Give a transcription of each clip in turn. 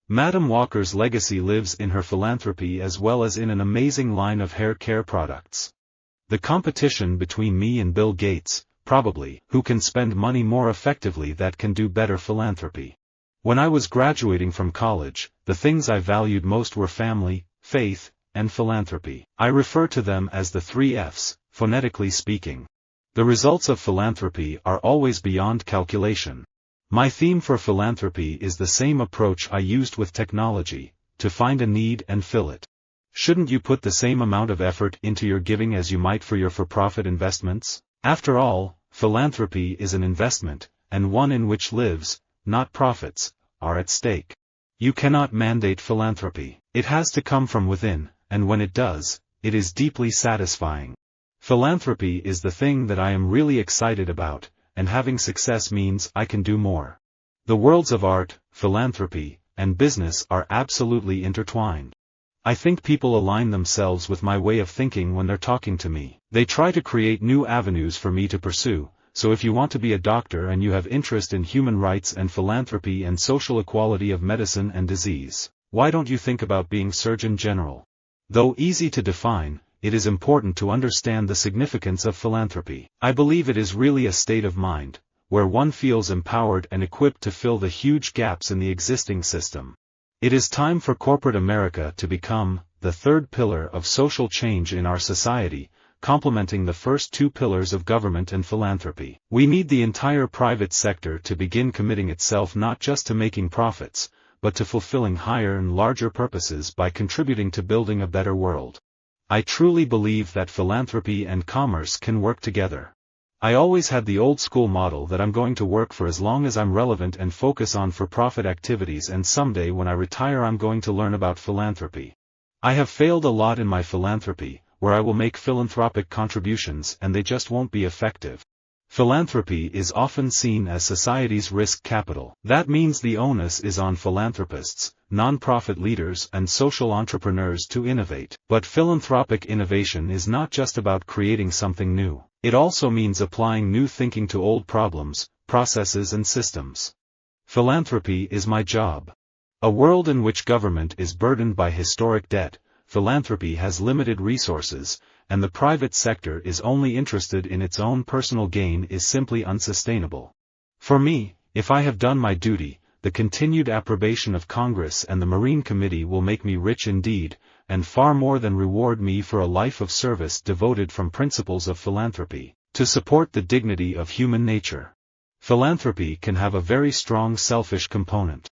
Madam Walker's legacy lives in her philanthropy as well as in an amazing line of hair care products. The competition between me and Bill Gates, probably, who can spend money more effectively that can do better philanthropy. When I was graduating from college, the things I valued most were family, faith, and philanthropy. I refer to them as the 3 F's, phonetically speaking. The results of philanthropy are always beyond calculation. My theme for philanthropy is the same approach I used with technology, to find a need and fill it. Shouldn't you put the same amount of effort into your giving as you might for your for-profit investments? After all, philanthropy is an investment, and one in which lives, not profits, are at stake. You cannot mandate philanthropy. It has to come from within, and when it does, it is deeply satisfying. Philanthropy is the thing that I am really excited about, and having success means I can do more. The worlds of art, philanthropy, and business are absolutely intertwined. I think people align themselves with my way of thinking when they're talking to me. They try to create new avenues for me to pursue, so if you want to be a doctor and you have interest in human rights and philanthropy and social equality of medicine and disease, why don't you think about being Surgeon General? Though easy to define, it is important to understand the significance of philanthropy. I believe it is really a state of mind, where one feels empowered and equipped to fill the huge gaps in the existing system. It is time for corporate America to become the third pillar of social change in our society, complementing the first 2 pillars of government and philanthropy. We need the entire private sector to begin committing itself not just to making profits, but to fulfilling higher and larger purposes by contributing to building a better world. I truly believe that philanthropy and commerce can work together. I always had the old school model that I'm going to work for as long as I'm relevant and focus on for-profit activities, and someday when I retire I'm going to learn about philanthropy. I have failed a lot in my philanthropy, where I will make philanthropic contributions and they just won't be effective. Philanthropy is often seen as society's risk capital. That means the onus is on philanthropists, non-profit leaders and social entrepreneurs to innovate. But philanthropic innovation is not just about creating something new. It also means applying new thinking to old problems, processes and systems. Philanthropy is my job. A world in which government is burdened by historic debt, philanthropy has limited resources, and the private sector is only interested in its own personal gain is simply unsustainable. For me, if I have done my duty, the continued approbation of Congress and the Marine Committee will make me rich indeed, and far more than reward me for a life of service devoted from principles of philanthropy, to support the dignity of human nature. Philanthropy can have a very strong selfish component.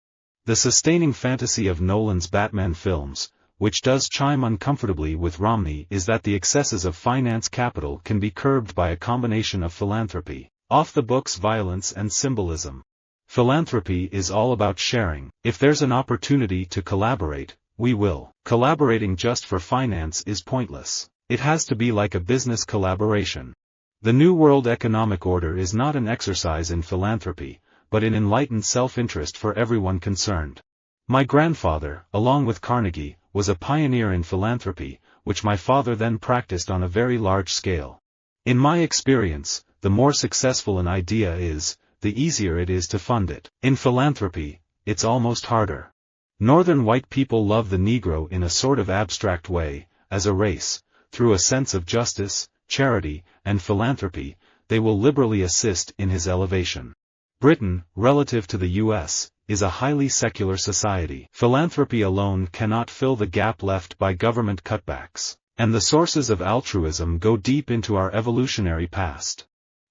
The sustaining fantasy of Nolan's Batman films, which does chime uncomfortably with Romney, is that the excesses of finance capital can be curbed by a combination of philanthropy, off-the-books violence and symbolism. Philanthropy is all about sharing. If there's an opportunity to collaborate, we will. Collaborating just for finance is pointless. It has to be like a business collaboration. The New World Economic Order is not an exercise in philanthropy, but in enlightened self-interest for everyone concerned. My grandfather, along with Carnegie, was a pioneer in philanthropy, which my father then practiced on a very large scale. In my experience, the more successful an idea is, the easier it is to fund it. In philanthropy, it's almost harder. Northern white people love the Negro in a sort of abstract way, as a race. Through a sense of justice, charity, and philanthropy, they will liberally assist in his elevation. Britain, relative to the U.S., is a highly secular society. Philanthropy alone cannot fill the gap left by government cutbacks, and the sources of altruism go deep into our evolutionary past.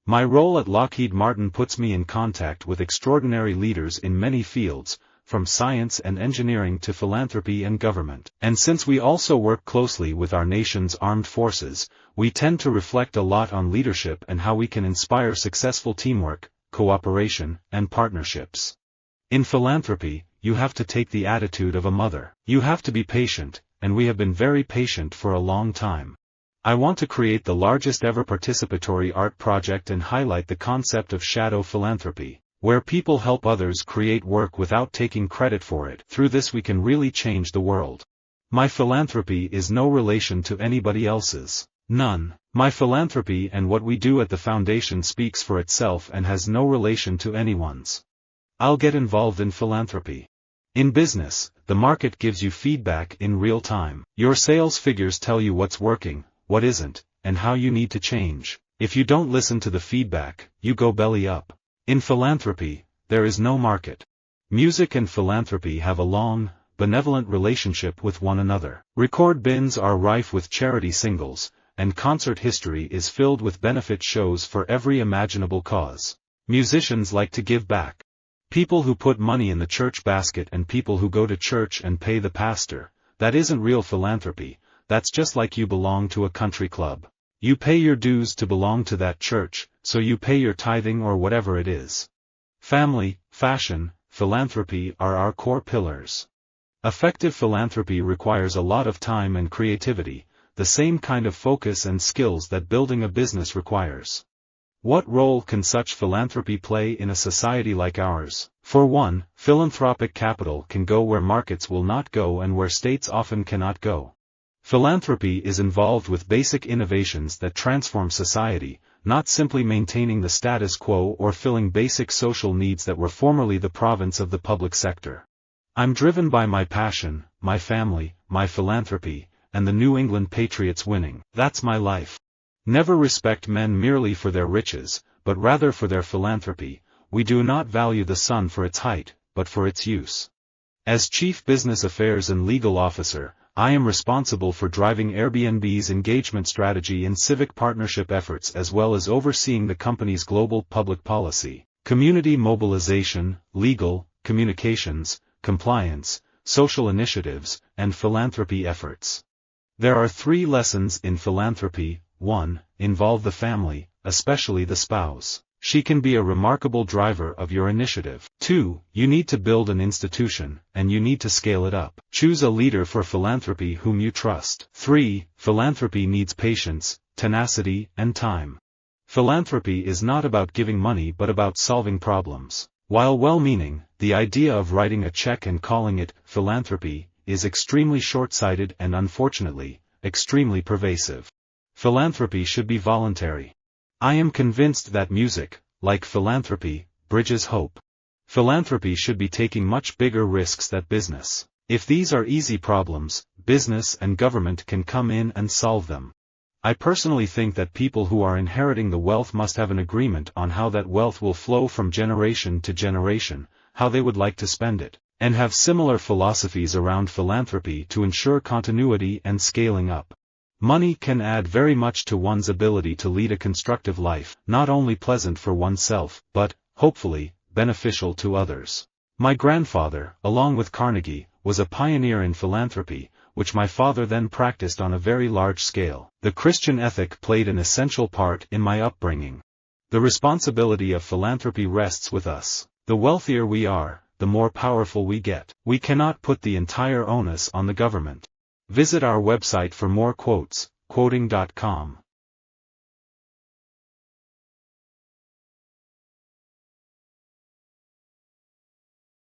My role at Lockheed Martin puts me in contact with extraordinary leaders in many fields, from science and engineering to philanthropy and government. And since we also work closely with our nation's armed forces, we tend to reflect a lot on leadership and how we can inspire successful teamwork, cooperation, and partnerships. In philanthropy, you have to take the attitude of a mother. You have to be patient, and we have been very patient for a long time. I want to create the largest ever participatory art project and highlight the concept of shadow philanthropy, where people help others create work without taking credit for it. Through this we can really change the world. My philanthropy is no relation to anybody else's. None. My philanthropy and what we do at the foundation speaks for itself and has no relation to anyone's. I'll get involved in philanthropy. In business, the market gives you feedback in real time. Your sales figures tell you what's working, what isn't, and how you need to change. If you don't listen to the feedback, you go belly up. In philanthropy, there is no market. Music and philanthropy have a long, benevolent relationship with one another. Record bins are rife with charity singles, and concert history is filled with benefit shows for every imaginable cause. Musicians like to give back. People who put money in the church basket and people who go to church and pay the pastor, that isn't real philanthropy, that's just like you belong to a country club. You pay your dues to belong to that church, so you pay your tithing or whatever it is. Family, fashion, philanthropy are our core pillars. Effective philanthropy requires a lot of time and creativity, the same kind of focus and skills that building a business requires. What role can such philanthropy play in a society like ours? For one, philanthropic capital can go where markets will not go and where states often cannot go. Philanthropy is involved with basic innovations that transform society, not simply maintaining the status quo or filling basic social needs that were formerly the province of the public sector. I'm driven by my passion, my family, my philanthropy, and the New England Patriots winning. That's my life. Never respect men merely for their riches, but rather for their philanthropy. We do not value the sun for its height, but for its use. As Chief Business Affairs and Legal Officer, I am responsible for driving Airbnb's engagement strategy in civic partnership efforts as well as overseeing the company's global public policy, community mobilization, legal, communications, compliance, social initiatives, and philanthropy efforts. There are 3 lessons in philanthropy. 1. Involve the family, especially the spouse. She can be a remarkable driver of your initiative. 2. You need to build an institution, and you need to scale it up. Choose a leader for philanthropy whom you trust. 3. Philanthropy needs patience, tenacity, and time. Philanthropy is not about giving money but about solving problems. While well-meaning, the idea of writing a check and calling it philanthropy is extremely short-sighted and unfortunately, extremely pervasive. Philanthropy should be voluntary. I am convinced that music, like philanthropy, bridges hope. Philanthropy should be taking much bigger risks than business. If these are easy problems, business and government can come in and solve them. I personally think that people who are inheriting the wealth must have an agreement on how that wealth will flow from generation to generation, how they would like to spend it, and have similar philosophies around philanthropy to ensure continuity and scaling up. Money can add very much to one's ability to lead a constructive life, not only pleasant for oneself, but, hopefully, beneficial to others. My grandfather, along with Carnegie, was a pioneer in philanthropy, which my father then practiced on a very large scale. The Christian ethic played an essential part in my upbringing. The responsibility of philanthropy rests with us. The wealthier we are, the more powerful we get. We cannot put the entire onus on the government. Visit our website for more quotes, quoting.com.